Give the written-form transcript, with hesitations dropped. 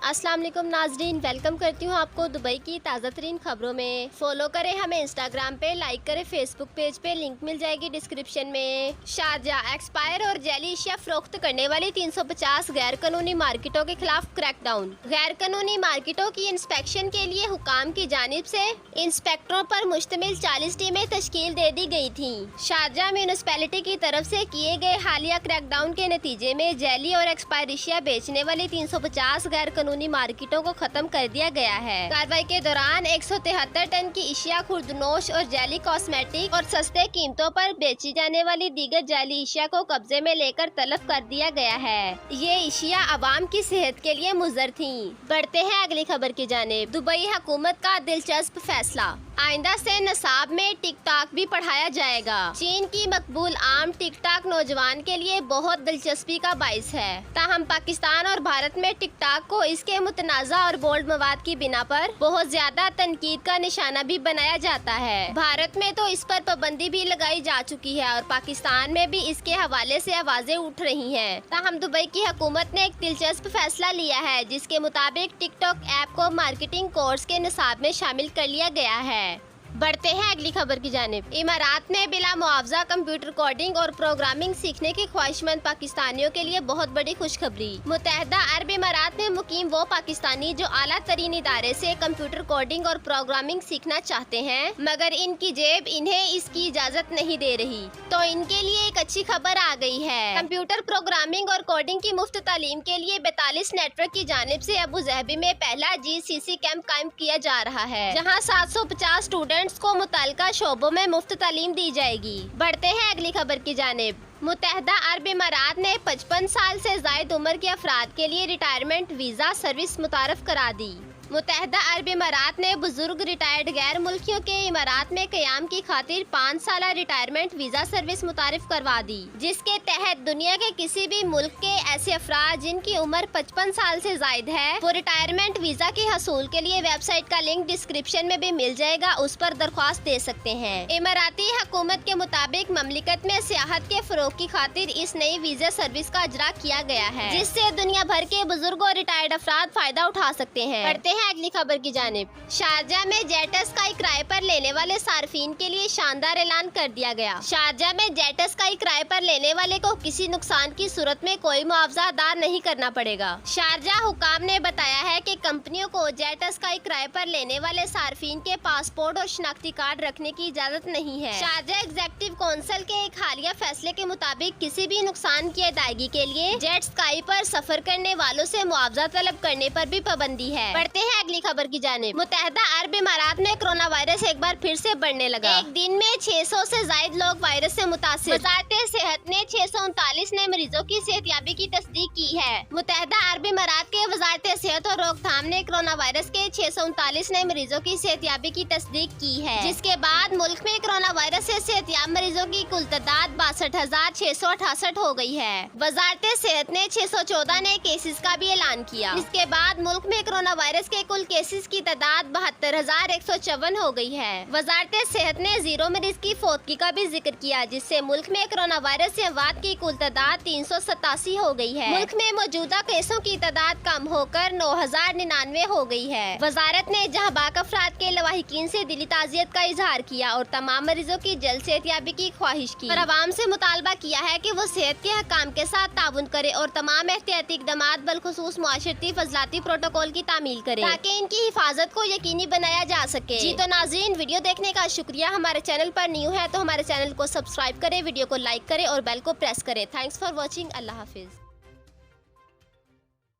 अस्सलाम वालेकुम नाजरीन, वेलकम करती हूँ आपको दुबई की ताज़ा तरीन खबरों में। फॉलो करें हमें इंस्टाग्राम पे, लाइक करें फेसबुक पेज पे, लिंक मिल जाएगी डिस्क्रिप्शन में। शारजाह एक्सपायर और जेली एशिया फरोख्त करने वाली 350 गैर कानूनी मार्केटों के खिलाफ क्रैकडाउन। गैर कानूनी मार्केटों की इंस्पेक्शन के लिए हुकाम की जानिब से इंस्पेक्टरों पर मुश्तमिल 40 टीमें तश्कील दे दी गई थी। शारजाह म्यूनिसिपैलिटी की तरफ से किए गए हालिया क्रैकडाउन के नतीजे में जेली और एक्सपायर एशिया बेचने वाली 350 गैर कानूनी मार्केटों को खत्म कर दिया गया है। कार्रवाई के दौरान 173 टन की एशिया खुर्दनोश और जेली कॉस्मेटिक और सस्ते कीमतों पर बेची जाने वाली दीगर जेली एशिया को कब्जे में लेकर तलब कर दिया गया है। ये एशिया आवाम की सेहत के लिए मुज़र थी। बढ़ते हैं अगली खबर की जानिब। दुबई हुकूमत का दिलचस्प फैसला, आइंदा से नसाब में टिकटॉक भी पढ़ाया जाएगा। चीन की मकबूल आम टिकटॉक नौजवान के लिए बहुत दिलचस्पी का बाइस है। ताहम पाकिस्तान और भारत में टिकटॉक को इसके मुतनाज़ा और बोल्ड मवाद की बिना पर बहुत ज्यादा तनकीद का निशाना भी बनाया जाता है। भारत में तो इस पर पाबंदी भी लगाई जा चुकी है और पाकिस्तान में भी इसके हवाले से आवाजें उठ रही हैं। ताहम दुबई की हुकूमत ने एक दिलचस्प फैसला लिया है, जिसके मुताबिक टिकटॉक ऐप को मार्केटिंग कोर्स के निसाब में शामिल कर लिया गया है। बढ़ते हैं अगली खबर की जानिब। इमारात में बिला मुआवजा कंप्यूटर कोडिंग और प्रोग्रामिंग सीखने की ख्वाहिशमंद पाकिस्तानियों के लिए बहुत बड़ी खुशखबरी। मुत्तहदा अरब इमारात में मुकीम वो पाकिस्तानी जो आला तरीन इदारे से कंप्यूटर कोडिंग और प्रोग्रामिंग सीखना चाहते हैं, मगर इनकी जेब इन्हें इसकी इजाजत नहीं दे रही, तो इनके लिए एक अच्छी खबर आ गई है। कंप्यूटर प्रोग्रामिंग और कोडिंग की मुफ्त तालीम के लिए 42 नेटवर्क की जानिब से अबू ज़हबी में पहला GCC कैंप कायम किया जा रहा है, जहाँ 750 स्टूडेंट को मुताल्लिका शोबों में मुफ्त तालीम दी जाएगी। बढ़ते हैं अगली खबर की जानिब। मुत्तहदा अरब इमारात ने 55 साल से ज़ायद उम्र के अफराद के लिए रिटायरमेंट वीज़ा सर्विस मुतारफ करा दी। मुत्तहदा अरब इमारात ने बुजुर्ग रिटायर्ड गैर मुल्कियों के इमारात में क़याम की खातिर 5 साला रिटायरमेंट वीज़ा सर्विस मुतारिफ करवा दी, जिसके तहत दुनिया के किसी भी मुल्क के ऐसे अफराद जिनकी उम्र 55 साल से ज़ायद है, वो रिटायरमेंट वीज़ा के हसूल के लिए वेबसाइट का लिंक डिस्क्रिप्शन में भी मिल जाएगा, उस पर दरख्वास्त दे सकते हैं। इमाराती हुकूमत के मुताबिक ममलिकत में सियाहत के फरोग की खातिर इस नई वीज़ा सर्विस का इजरा किया गया है, जिससे दुनिया भर के बुजुर्ग और रिटायर्ड अफराद फायदा उठा सकते हैं। अगली खबर की जानिब। शारजाह में जेट स्काई किराए पर लेने वाले सार्फिन के लिए शानदार ऐलान कर दिया गया। शारजाह में जेट स्काई किराए पर लेने वाले को किसी नुकसान की सूरत में कोई मुआवजा अदा नहीं करना पड़ेगा। शारजाह हुकाम ने बताया है कि कंपनियों को जेट स्काई किराए पर लेने वाले सार्फिन के पासपोर्ट और शनाख्ती कार्ड रखने की इजाजत नहीं है। शारजाह एग्जीक्यूटिव काउंसिल के एक हालिया फैसले के मुताबिक किसी भी नुकसान की अदायगी के लिए जेट स्काई पर सफर करने वालों से मुआवजा तलब करने पर भी पाबंदी है। बढ़ते हैं अगली खबर की जानिब। मुत्तहदा अरब इमारात में कोरोना वायरस एक बार फिर से बढ़ने लगा। एक दिन में 600 से ज्यादा लोग वायरस से मुतासिर। वज़ारत सेहत ने 639 नए मरीजों की सेहतयाबी की तस्दीक की है। मुत्तहदा अरब इमारात के वज़ारत सेहत और रोकथाम ने कोरोना वायरस के 639 नए मरीजों की सेहतयाबी की तस्दीक की है, जिसके बाद मुल्क में कोरोना वायरस से सेहतयाब मरीजों की कुल तादाद 62,668 हो गई है। वज़ारत सेहत ने 614 नए केसेस का भी ऐलान किया। इसके बाद मुल्क में कोरोना वायरस के कुल केसेस की तादाद 72,154 हो गई है। वज़ारत सेहत ने 0 मरीज की फौतगी का भी जिक्र किया, जिससे मुल्क में कोरोना वायरस से अमवात की कुल तादाद 387 हो गई है। मुल्क में मौजूदा केसों की तादाद कम होकर 9,099 हो गई है। वज़ारत ने जहां बाक अफराद के लवाहिकीन से दिली ताज़ियत का इजहार किया और तमाम मरीजों की जल्द सेहतयाबी की ख्वाहिश की और आवाम से मुतालबा किया है कि वो सेहत के हकाम के साथ ताउन करे और तमाम एहतियाती इक़दामात बलखुसूस मुआशरती फजलाती प्रोटोकॉल की तामील करे, ताकि इनकी हिफाजत को यकीनी बनाया जा सके। जी तो नाज़रीन, वीडियो देखने का शुक्रिया। हमारे चैनल पर न्यू है तो हमारे चैनल को सब्सक्राइब करें, वीडियो को लाइक करें और बेल को प्रेस करें। Thanks for watching. Allah Hafiz.